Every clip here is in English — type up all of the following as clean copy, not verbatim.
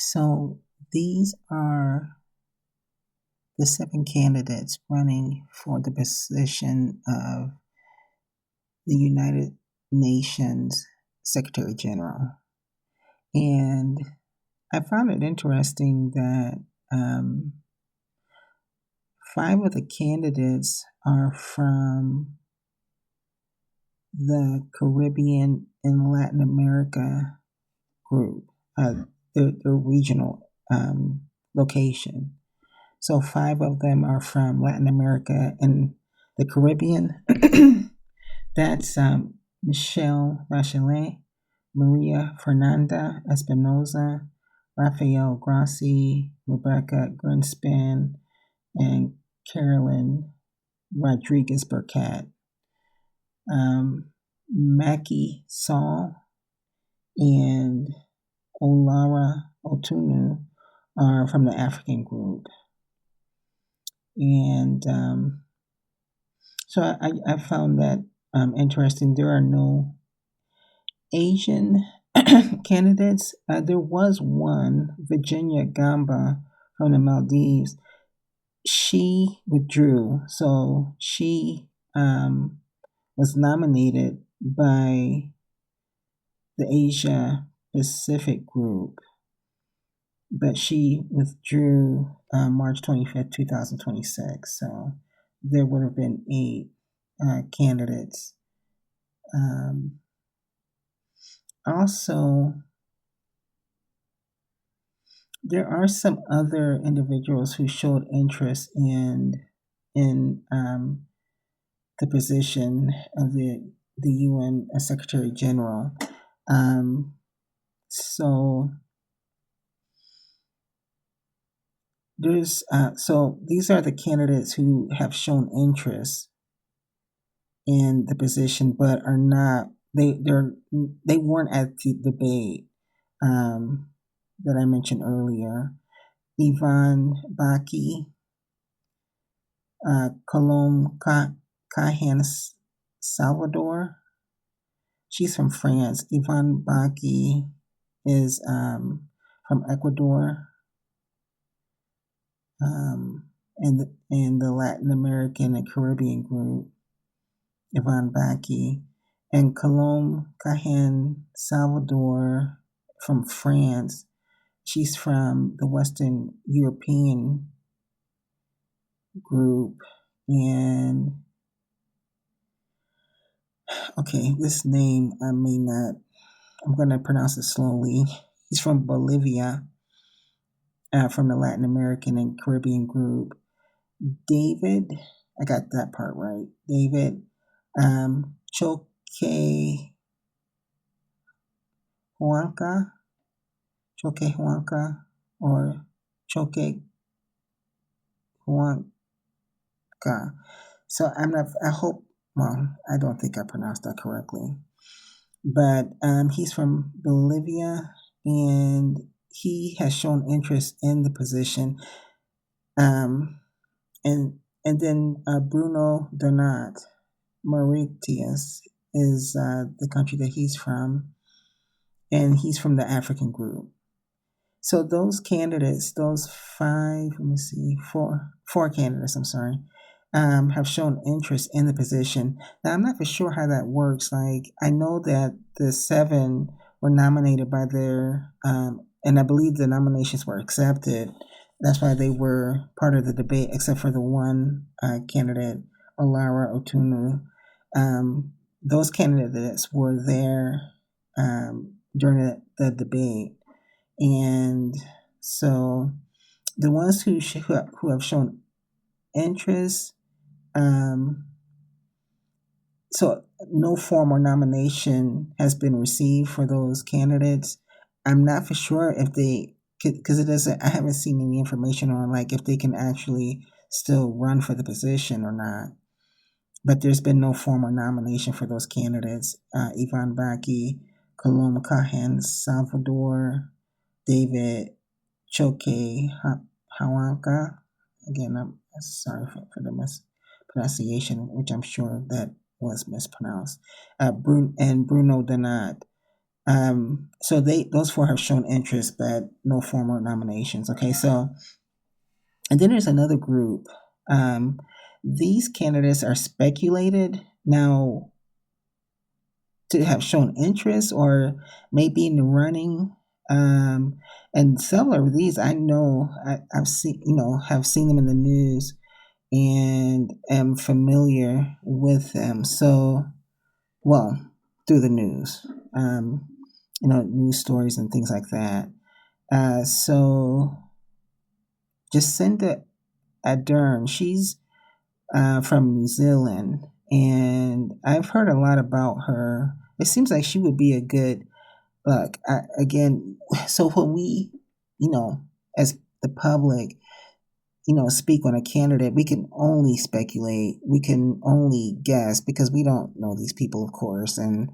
So these are the 7 candidates running for the position of the United Nations Secretary General. And I found it interesting that 5 of the candidates are from the Caribbean and Latin America group, their regional location. So 5 of them are from Latin America and the Caribbean. That's Michelle Bachelet, Maria Fernanda Espinosa, Rafael Grassi, Rebecca Greenspan, and Carolyn Rodriguez Burkett. Macky Sall and Olara Otunu are from the African group. And so I found that interesting. There are no Asian candidates. There was one, Virginia Gamba from the Maldives. She withdrew, so she was nominated by the Asia Pacific group, but she withdrew March 25th, 2026. So there would have been 8 candidates. Also, there are some other individuals who showed interest in the position of the UN Secretary General. So there's so these are the candidates who have shown interest in the position, but are not they weren't at the debate that I mentioned earlier. Yvonne Baki, Colombe Cahen Salvador. She's from France. Yvonne Baki is from Ecuador, in the Latin American and Caribbean group. Yvonne Baki, and Colombe Cahen Salvador from France. She's from the Western European group. And okay, this name I'm going to pronounce it slowly. He's from Bolivia, from the Latin American and Caribbean group. David, I got that part right. David Choque Huanca, or Choque Huanca. So I don't think I pronounced that correctly. But he's from Bolivia, and he has shown interest in the position. And then Bruno Donat Mauritius is the country that he's from, and he's from the African group. So those candidates, those 4 candidates, have shown interest in the position. Now, I'm not for sure how that works. Like, I know that the 7 were nominated by their, and I believe the nominations were accepted. That's why they were part of the debate, except for the one candidate, Olara Otunu. Those candidates were there during the debate. And so the ones who have shown interest, so no formal nomination has been received for those candidates. I'm not for sure if they, because I haven't seen any information on like if they can actually still run for the position or not. But there's been no formal nomination for those candidates. Yvonne Baki, Colombe Cahen Salvador, David Choque Huanca. Again, I'm sorry for the mispronunciation, which I'm sure that was mispronounced. And Bruno Donat So those four have shown interest, but no formal nominations. Okay, so and then there's another group. Um, these candidates are speculated now to have shown interest or maybe in the running. Um, and several of these I know I've seen, have seen them in the news and am familiar with them. So, well, through the news, news stories and things like that. So Jacinda Ardern, she's from New Zealand, and I've heard a lot about her. It seems like she would be a good look. Again, so when we, as the public, speak on a candidate, we can only speculate. We can only guess because we don't know these people, of course, and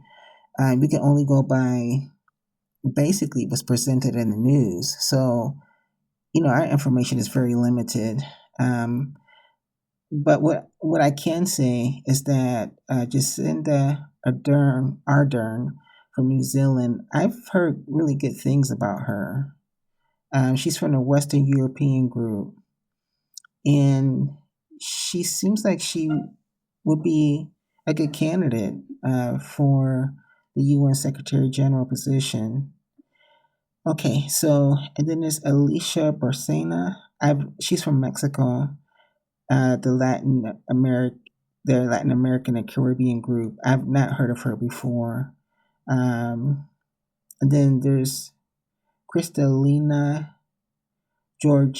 we can only go by basically what's presented in the news. So, our information is very limited. But what I can say is that Jacinda Ardern from New Zealand, I've heard really good things about her. She's from the Western European group, and she seems like she would be a good candidate for the UN Secretary General position. Okay, so and then there's Alicia Barcena. She's from Mexico, the Latin American and Caribbean group. I've not heard of her before. Um, and then there's Kristalina Georgieva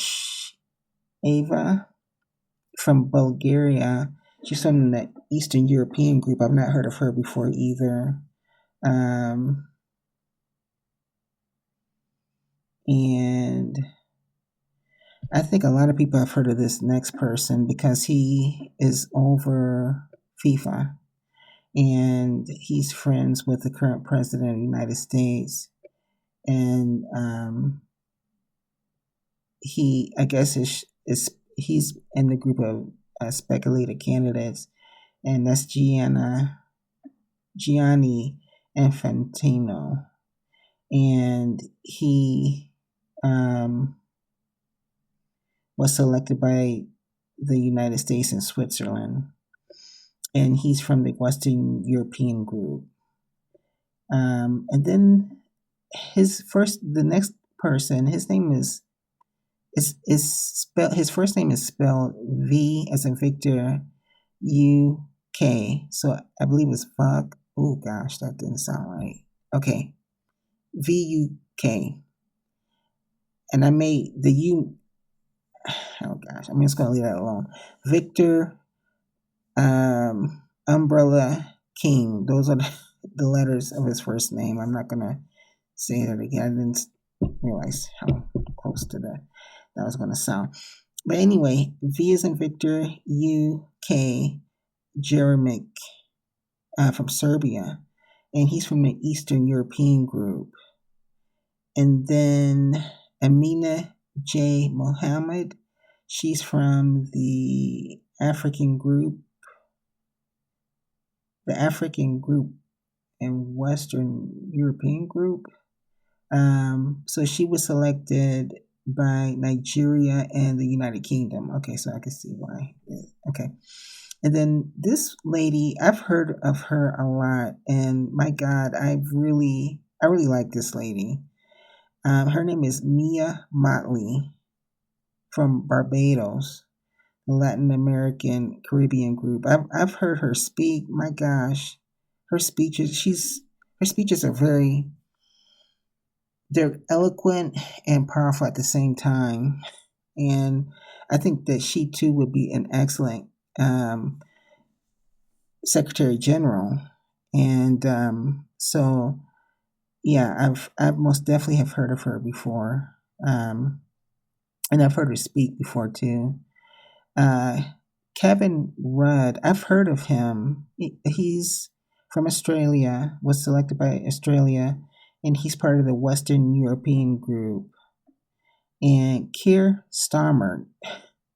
from Bulgaria. She's from the Eastern European group. I've not heard of her before either. Um, and I think a lot of people have heard of this next person because he is over FIFA and he's friends with the current president of the United States. And I guess, he's in the group of speculated candidates, and that's Gianni Infantino, and he was selected by the United States and Switzerland, and he's from the Western European group. And then the next person, his name is spelled. His first name is spelled V as in Victor, UK. So I believe it's fuck. Oh gosh, that didn't sound right. Okay, VUK, and I made the U. Oh gosh, I'm just gonna leave that alone. Victor, Umbrella King. Those are the letters of his first name. I'm not gonna say that again. I didn't realize how close to that was gonna sound. But anyway, V is in Victor, UK, Jeremic from Serbia, and he's from the Eastern European group. And then Amina J. Mohammed, she's from the African group and Western European group. So she was selected by Nigeria and the United Kingdom. Okay, so I can see why. Okay. And then this lady, I've heard of her a lot, and my God, I really like this lady. Her name is Mia Motley from Barbados, the Latin American Caribbean group. I've heard her speak. My gosh, her speeches are they're eloquent and powerful at the same time, and I think that she too would be an excellent Secretary General. And so yeah, I've most definitely have heard of her before, and I've heard her speak before too. Uh, Kevin Rudd, I've heard of him. He's from Australia, was selected by Australia, and he's part of the Western European group. And Keir Starmer,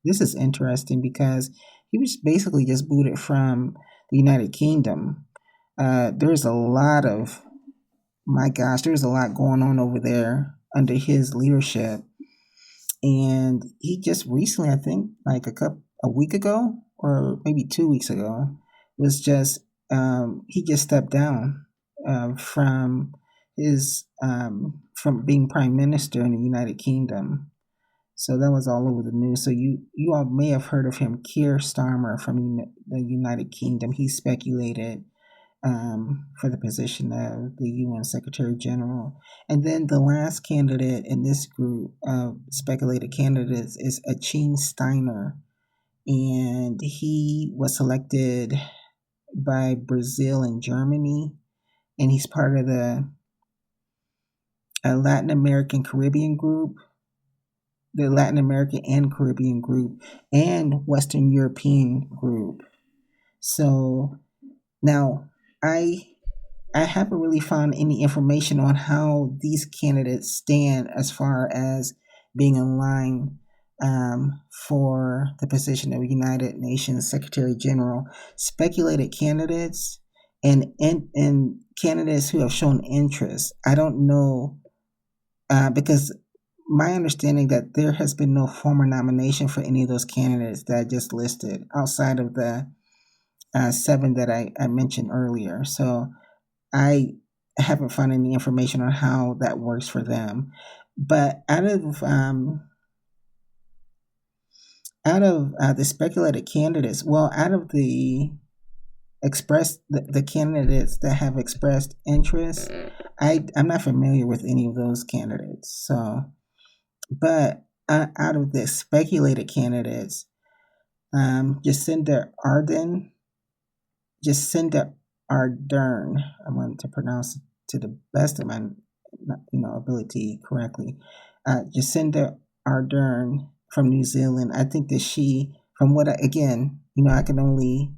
this is interesting because he was basically just booted from the United Kingdom. There's a lot of my gosh, there's a lot going on over there under his leadership. And he just recently, I think, like a week ago or maybe 2 weeks ago, was just he just stepped down from his from being prime minister in the United Kingdom. So that was all over the news. So you all may have heard of him, Keir Starmer from the United Kingdom. He speculated for the position of the UN Secretary General. And then the last candidate in this group of speculated candidates is Achim Steiner. And he was selected by Brazil and Germany. And he's part of the Latin American Caribbean group, the Latin American and Caribbean group, and Western European group. So now I haven't really found any information on how these candidates stand as far as being in line for the position of United Nations Secretary General. Speculated candidates and candidates who have shown interest. I don't know because my understanding that there has been no formal nomination for any of those candidates that I just listed outside of the 7 that I mentioned earlier. So I haven't found any information on how that works for them. But out of the speculated candidates, well, out of the the candidates that have expressed interest, I'm not familiar with any of those candidates. So, but out of the speculated candidates, Jacinda Ardern. I want to pronounce it to the best of my ability correctly. Jacinda Ardern from New Zealand. I think that she, from what I can only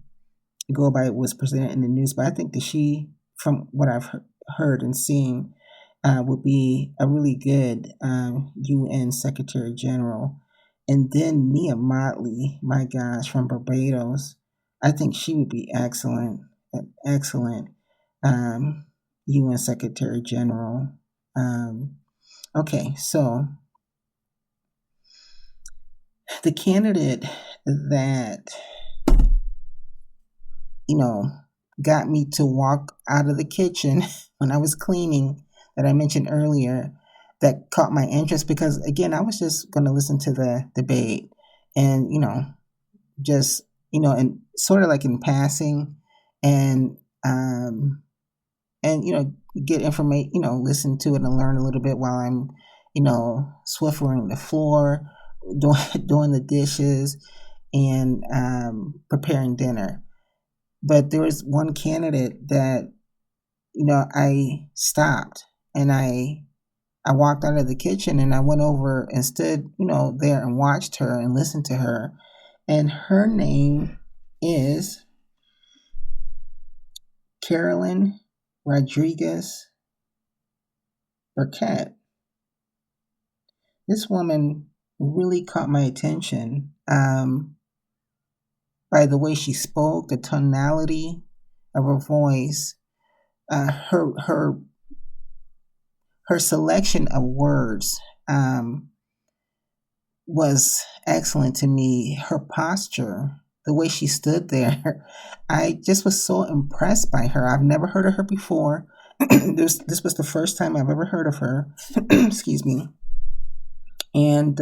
go by what was presented in the news, but I think that she, from what I've heard and seen, would be a really good UN Secretary General. And then Mia Motley, my gosh, from Barbados. I think she would be an excellent UN Secretary General. Okay, so the candidate that got me to walk out of the kitchen when I was cleaning, that I mentioned earlier, that caught my interest because, again, I was just going to listen to the debate and just and sort of like in passing, and get information, listen to it and learn a little bit while I'm swiffering the floor, doing the dishes, and preparing dinner. But there was one candidate that I stopped and I walked out of the kitchen and I went over and stood there and watched her and listened to her. And her name is Carolyn Rodriguez Burkett. This woman really caught my attention by the way she spoke, the tonality of her voice, her selection of words was excellent to me. Her posture, the way she stood there, I just was so impressed by her. I've never heard of her before. This was the first time I've ever heard of her. Excuse me. And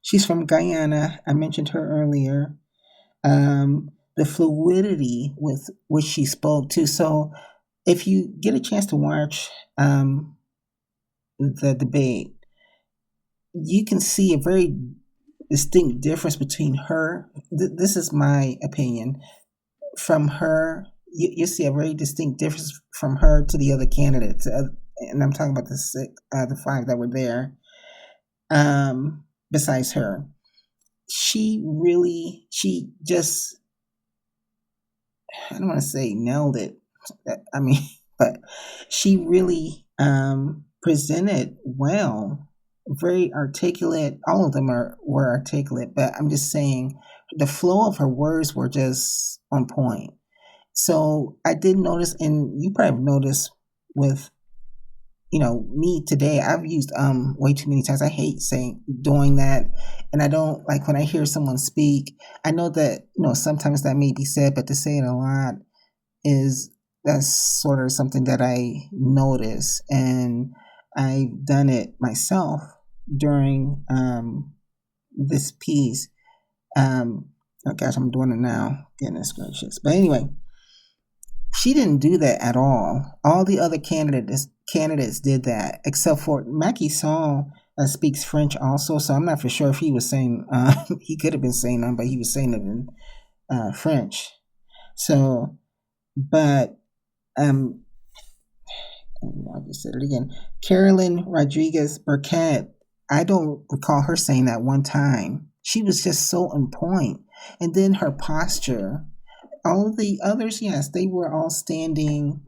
she's from Guyana. I mentioned her earlier. The fluidity with which she spoke too. So if you get a chance to watch the debate, you can see a very distinct difference between her. This is my opinion. From her, you see a very distinct difference from her to the other candidates, and I'm talking about the 5 that were there. Besides her, she just, I don't want to say nailed it. I mean, but she really presented well, very articulate. All of them were articulate, but I'm just saying the flow of her words were just on point. So I did notice, and you probably noticed with me today, I've used way too many times. I hate saying doing that. And I don't like when I hear someone speak, I know that, sometimes that may be said, but to say it a lot is that's sort of something that I notice. And I've done it myself during this piece. Oh gosh, I'm doing it now. Goodness gracious. But anyway, she didn't do that at all. All the other candidates did that, except for Macky Sall speaks French also. So I'm not for sure if he was saying he could have been saying them, but he was saying it in French. So, but I just said it again. Carolyn Rodriguez Burkett. I don't recall her saying that one time. She was just so on point, and then her posture. All of the others, yes, they were all standing,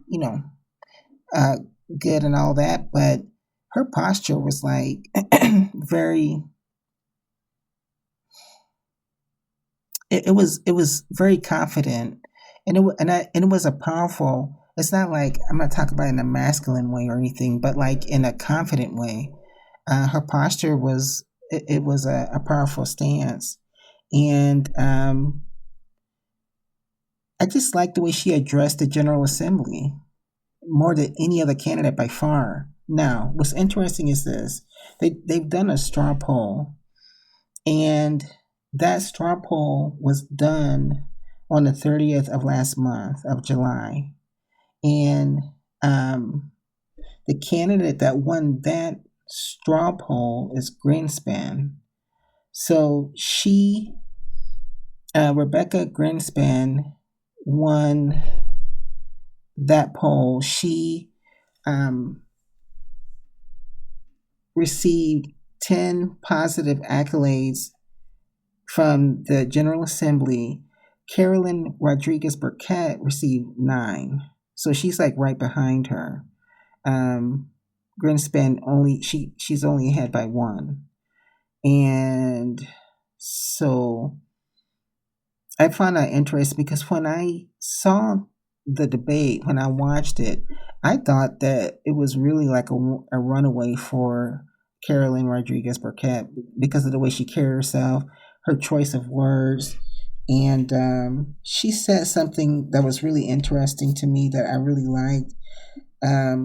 uh, good and all that, but her posture was like very. It was very confident, and it was a powerful. It's not like I'm not talking about in a masculine way or anything, but like in a confident way. Her posture was it was a powerful stance, and I just like the way she addressed the General Assembly more than any other candidate by far. Now, what's interesting is this: they've done a straw poll, and that straw poll was done on the 30th of last month of July, and the candidate that won that straw poll is Greenspan. So Rebecca Greenspan, won that poll. She um, received 10 positive accolades from the General Assembly. Carolyn Rodriguez Burkett received 9. So she's like right behind her. Greenspan she's only ahead by 1. And so I found that interesting because when I saw the debate, when I watched it, I thought that it was really like a runaway for Carolyn Rodriguez Burkett because of the way she carried herself, her choice of words. And she said something that was really interesting to me that I really liked.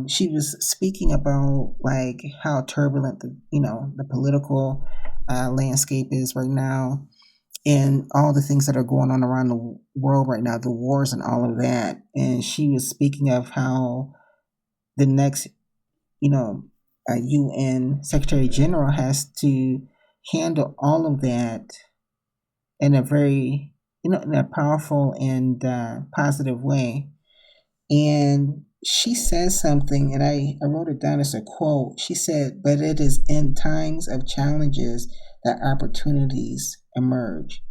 She was speaking about like how turbulent the political landscape is right now, and all the things that are going on around the world right now, the wars and all of that. And she was speaking of how the next, UN Secretary General has to handle all of that in a very, in a powerful and positive way. And she says something, and I wrote it down as a quote. She said, "But it is in times of challenges that opportunities emerge."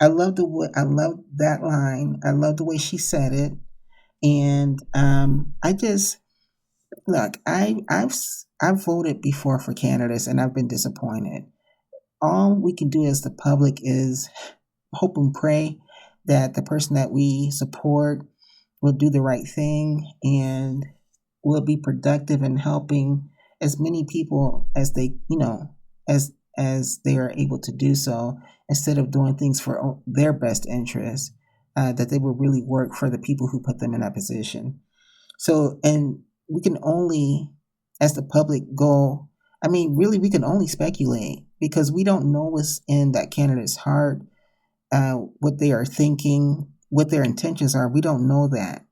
I love that line. I love the way she said it, and I just look. I've voted before for candidates, and I've been disappointed. All we can do as the public is hope and pray that the person that we support will do the right thing and will be productive in helping as many people as they, as they are able to do so, instead of doing things for their best interest, that they will really work for the people who put them in that position. So, and we can only, as the public, go. I mean, really, we can only speculate because we don't know what's in that candidate's heart, what they are thinking, what their intentions are. We don't know that.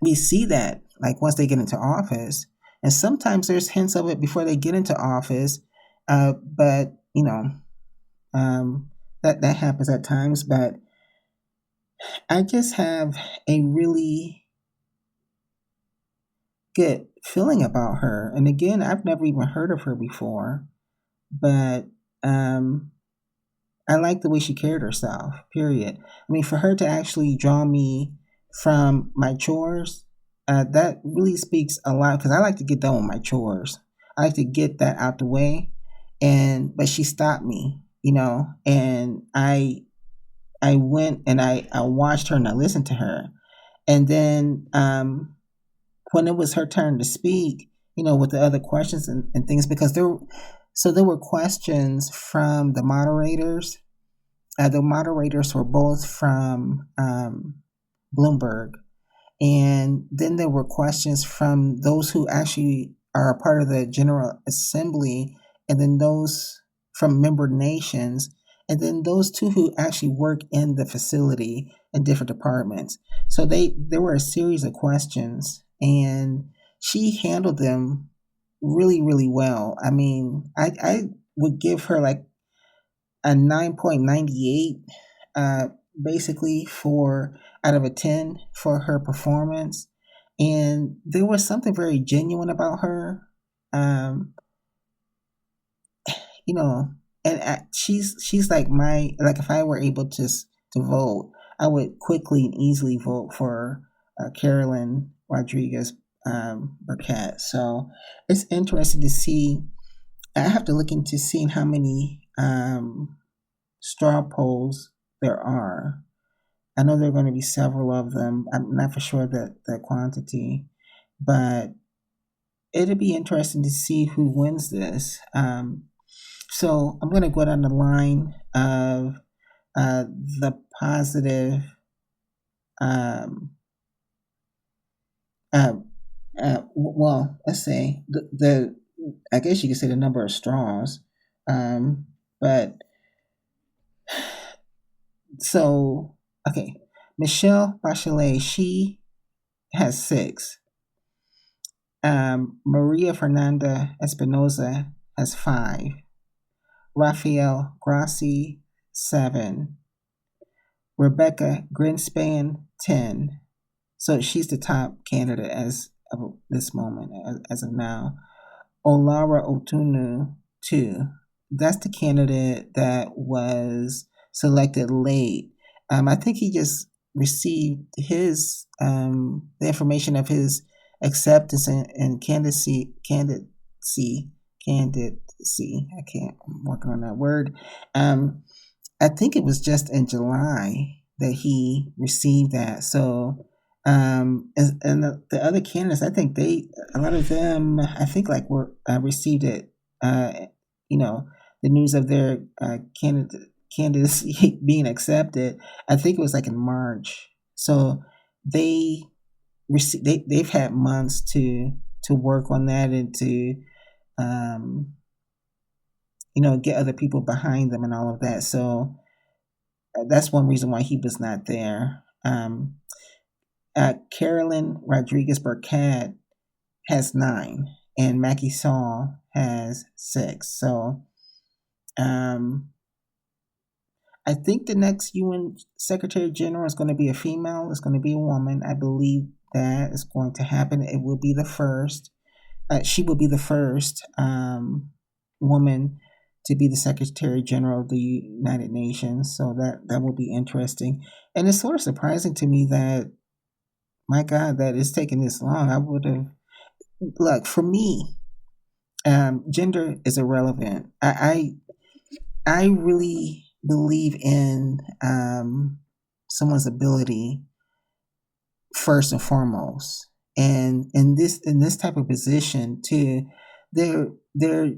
We see that like once they get into office, and sometimes there's hints of it before they get into office. But that happens at times. But I just have a really good feeling about her. And again, I've never even heard of her before, but I like the way she carried herself, period. I mean, for her to actually draw me from my chores, that really speaks a lot because I like to get done with my chores. I like to get that out the way. But she stopped me, and I went and I watched her and I listened to her. And then when it was her turn to speak, with the other questions and things, because there were questions from the moderators. The moderators were both from Bloomberg, and then there were questions from those who actually are a part of the General Assembly, and then those from member nations, and then those two who actually work in the facility in different departments. So there were a series of questions, and she handled them really, really well. I mean, I would give her like a 9.98, uh, basically, for out of a 10 for her performance. And there was something very genuine about her. Um, you know, and she's like like if I were able to vote, I would quickly and easily vote for Carolyn Rodriguez Burkett. So it's interesting to see. I have to look into seeing how many straw polls there are. I know there are going to be several of them. I'm not for sure the quantity, but it'll be interesting to see who wins this. So I'm going to go down the line of the positive. Um, uh, well, let's say the I guess you could say the number of straws, but so okay, Michelle Bachelet, she has 6. Maria Fernanda Espinoza has 5. Rafael Grassi, 7. Rebecca Greenspan, 10. So she's the top candidate as of this moment, as of now. Olara Otunu, 2. That's the candidate that was selected late. I think he just received the information of his acceptance and candidacy. I'm working on that word. I think it was just in July that he received that. So, and the other candidates, I think a lot of them, I think like were received it. You know, the news of their candidacy being accepted. I think it was like in March. So they they've had months to work on that and to um, get other people behind them and all of that. So that's one reason why he was not there. Carolyn Rodriguez Burkett has 9, and Mackie Saul has 6. So I think the next UN Secretary General is going to be a female. It's going to be a woman. I believe that is going to happen. It will be the first. She will be the first woman to be the Secretary General of the United Nations. So that will be interesting. And it's sort of surprising to me that, my God, that it's taken this long. I would have, look, for me, gender is irrelevant. I really believe in someone's ability first and foremost, and in this type of position, to they're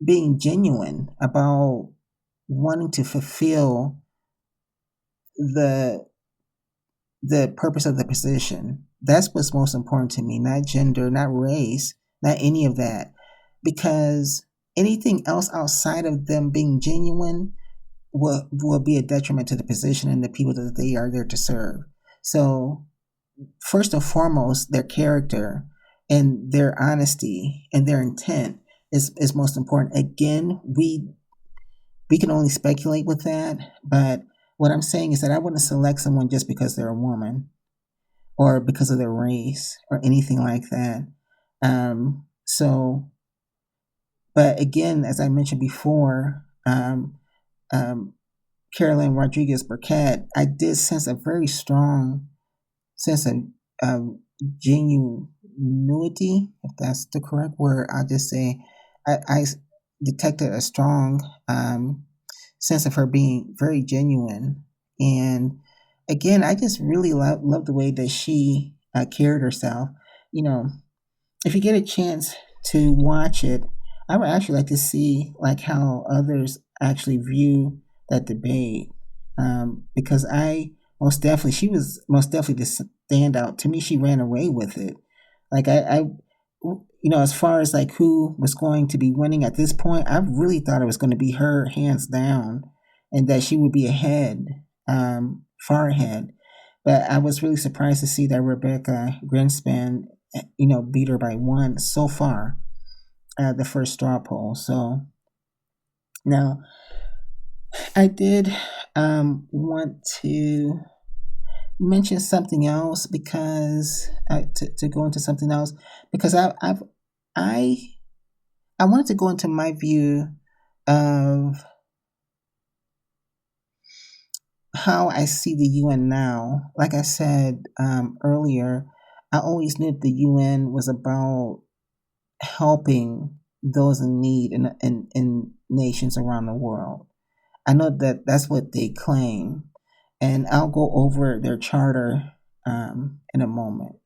being genuine about wanting to fulfill the purpose of the position. That's what's most important to me, not gender, not race, not any of that, because anything else outside of them being genuine will be a detriment to the position and the people that they are there to serve. So first and foremost, their character and their honesty and their intent is most important. Again, we can only speculate with that, but what I'm saying is that I wouldn't select someone just because they're a woman or because of their race or anything like that. So, but again, as I mentioned before, Carolyn Rodriguez Burkett, I did sense a very strong sense of genuinity, if that's the correct word. I'll just say I detected a strong sense of her being very genuine. And again, I just really love the way that she carried herself. You know, if you get a chance to watch it. I would actually like to see like how others actually view that debate, because I most definitely she was most definitely the standout to me. She ran away with it. Like as far as like who was going to be winning at this point, I really thought it was going to be her hands down, and that she would be ahead, far ahead. But I was really surprised to see that Rebecca Greenspan, beat her by one so far at the first straw poll. So now I did want to mention something else because to go into something else because I I wanted to go into my view of how I see the UN now. Like I said earlier, I always knew the UN was about helping those in need in nations around the world. I know that that's what they claim, and I'll go over their charter in a moment.